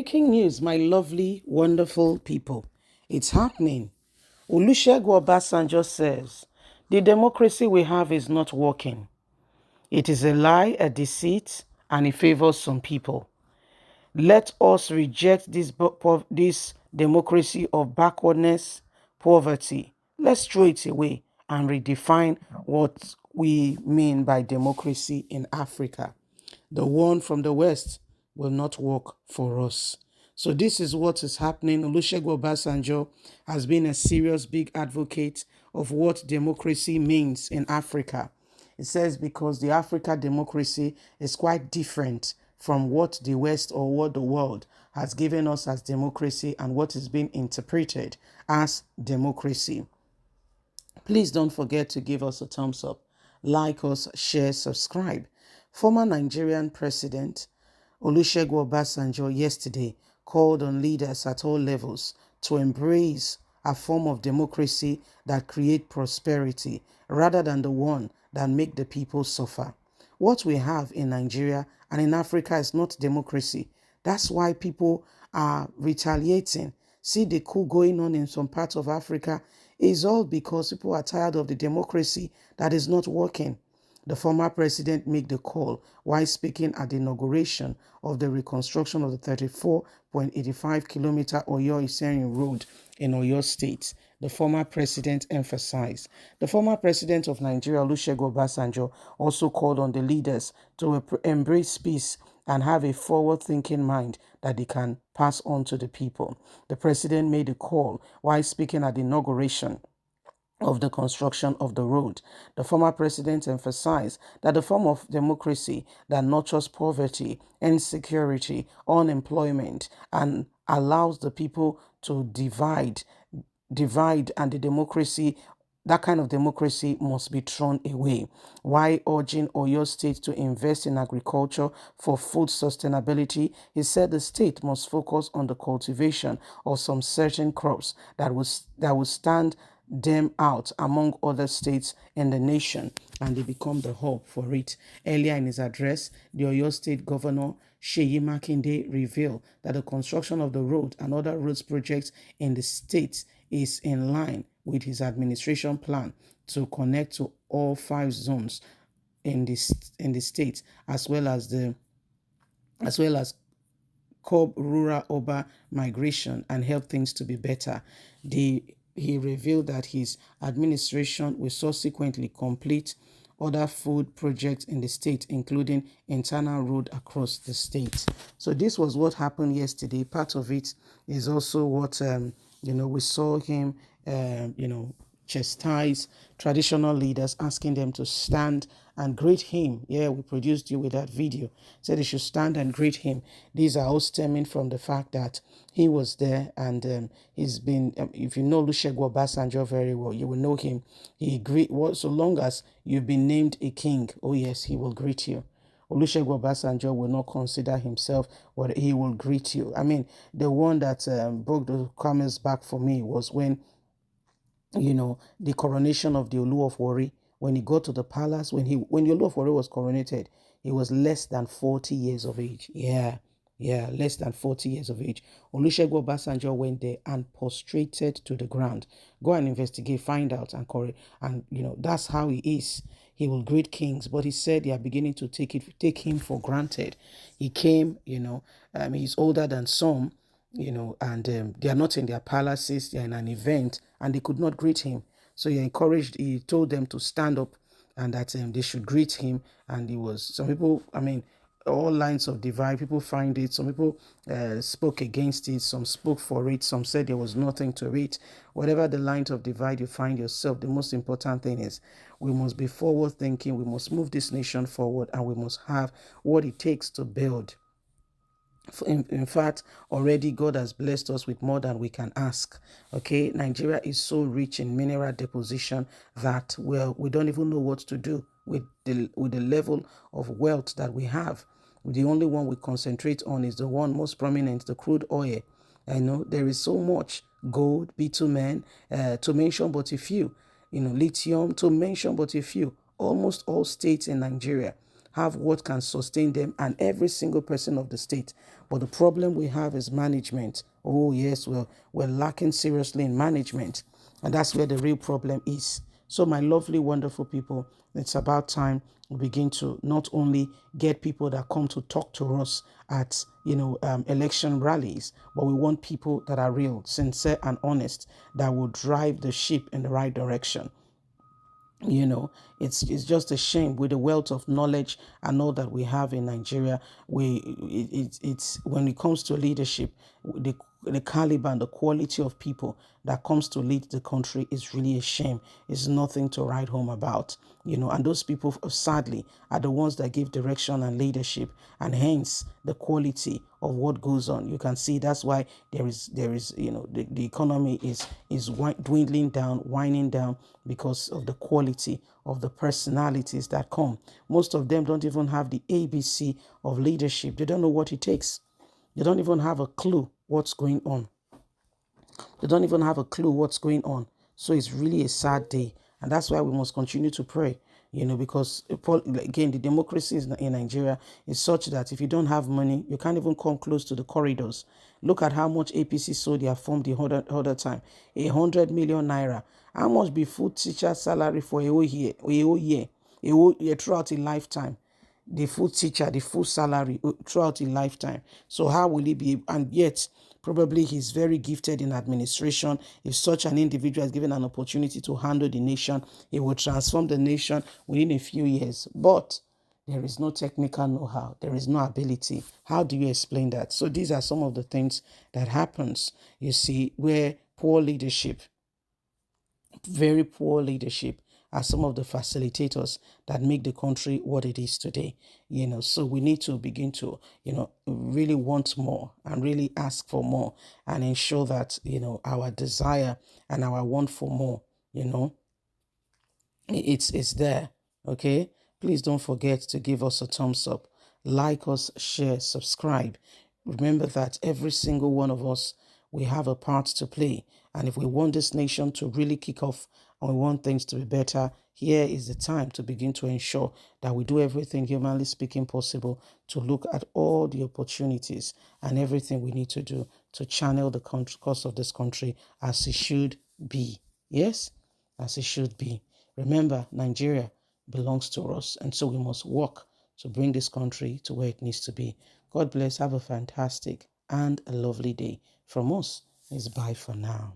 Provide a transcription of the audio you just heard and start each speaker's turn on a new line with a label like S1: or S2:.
S1: Breaking news, my lovely, wonderful people. It's happening. Olusegun Obasanjo says, the democracy we have is not working. It is a lie, a deceit, and it favors some people. Let us reject this democracy of backwardness, poverty. Let's throw it away and redefine what we mean by democracy in Africa. The one from the West will not work for us. So this is what is happening. Olusegun Obasanjo has been a serious big advocate of what democracy means in Africa. It says because the Africa democracy is quite different from what the West or what the world has given us as democracy and what is being interpreted as democracy. Please don't forget to give us a thumbs up, like us, share, subscribe. Former Nigerian President Olusegun Obasanjo yesterday called on leaders at all levels to embrace a form of democracy that creates prosperity rather than the one that make the people suffer. What we have in Nigeria and in Africa is not democracy. That's why people are retaliating. See the coup going on in some parts of Africa is all because people are tired of the democracy that is not working. The former president made the call while speaking at the inauguration of the reconstruction of the 34.85-kilometer Oyo-Iseyin Road in Oyo State. The former president emphasized. The former president of Nigeria, Olusegun Obasanjo, also called on the leaders to embrace peace and have a forward-thinking mind that they can pass on to the people. The president made a call while speaking at the inauguration of the construction of the road. The former president emphasized that the form of democracy that nurtures poverty, insecurity, unemployment, and allows the people to divide, and the democracy, that kind of democracy must be thrown away. While urging Oyo State to invest in agriculture for food sustainability, he said the state must focus on the cultivation of some certain crops that will stand them out among other states in the nation, and they become the hub for it. Earlier in his address, the Oyo State Governor Seyi Makinde revealed that the construction of the road and other roads projects in the state is in line with his administration plan to connect to all 5 zones in the state, as well as curb rural urban migration and help things to be better. He revealed that his administration will subsequently complete other food projects in the state, including internal road across the state. So this was what happened yesterday. Part of it is also what we saw him chastise traditional leaders, asking them to stand and greet him. Yeah, we produced you with that video. Said they should stand and greet him. These are all stemming from the fact that he was there, and he's been, if you know Olusegun Obasanjo very well, you will know him. He greet, so long as you've been named a king, oh yes, he will greet you. Olusegun Obasanjo will not consider himself what he will greet you. I mean, the one that broke the camel's back for me was when the coronation of the Olu of Warri. When he got to the palace, when the Olu of Warri was coronated, he was less than 40 years of age. Yeah, less than 40 years of age. Olusegun Obasanjo went there and prostrated to the ground. Go and investigate, find out, and that's how he is. He will greet kings, but he said they are beginning to take him for granted. He came, he's older than some, and they are not in their palaces, they're in an event, and they could not greet him. So he told them to stand up and that they should greet him. And some people, all lines of divide, people find it. Some people spoke against it, some spoke for it, some said there was nothing to it. Whatever the lines of divide you find yourself, the most important thing is we must be forward thinking, we must move this nation forward, and we must have what it takes to build. In fact, already God has blessed us with more than we can ask. Okay, Nigeria is so rich in mineral deposition that, well, we don't even know what to do with the level of wealth that we have. The only one we concentrate on is the one most prominent, the crude oil. I know there is so much gold, bitumen, to mention but a few. Lithium, to mention but a few. Almost all states in Nigeria have what can sustain them, and every single person of the state But the problem we have is management. Oh yes, we're lacking seriously in management. And that's where the real problem is. So my lovely, wonderful people, it's about time we begin to not only get people that come to talk to us at, election rallies, but we want people that are real, sincere, and honest, that will drive the ship in the right direction. It's just a shame with the wealth of knowledge and all that we have in Nigeria. It's when it comes to leadership, the caliber and the quality of people that comes to lead the country is really a shame. It's nothing to write home about. And those people, sadly, are the ones that give direction and leadership, and hence the quality of what goes on. You can see that's why there is the economy is dwindling down, winding down, because of the quality of the personalities that come. Most of them don't even have the ABC of leadership. They don't know what it takes. They don't even have a clue what's going on. They don't even have a clue what's going on. So it's really a sad day. And that's why we must continue to pray, because again, the democracy in Nigeria is such that if you don't have money, you can't even come close to the corridors. Look at how much APC sold their form the other time. 100 million naira. How much be food teacher salary for a whole year, throughout a lifetime? The full teacher, the full salary throughout a lifetime. So how will he be? And yet, probably he's very gifted in administration. If such an individual is given an opportunity to handle the nation, he will transform the nation within a few years. But there is no technical know-how. There is no ability. How do you explain that? So these are some of the things that happens, you see, where poor leadership, very poor leadership, are some of the facilitators that make the country what it is today. So we need to begin to, really want more and really ask for more, and ensure that, our desire and our want for more, it's there. Okay, please don't forget to give us a thumbs up, like us, share, subscribe. Remember that every single one of us, we have a part to play, and if we want this nation to really kick off and we want things to be better, here is the time to begin to ensure that we do everything humanly speaking possible to look at all the opportunities and everything we need to do to channel the course of this country as it should be. Yes, as it should be. Remember, Nigeria belongs to us, and so we must work to bring this country to where it needs to be. God bless. Have a fantastic and a lovely day. From us, it's bye for now.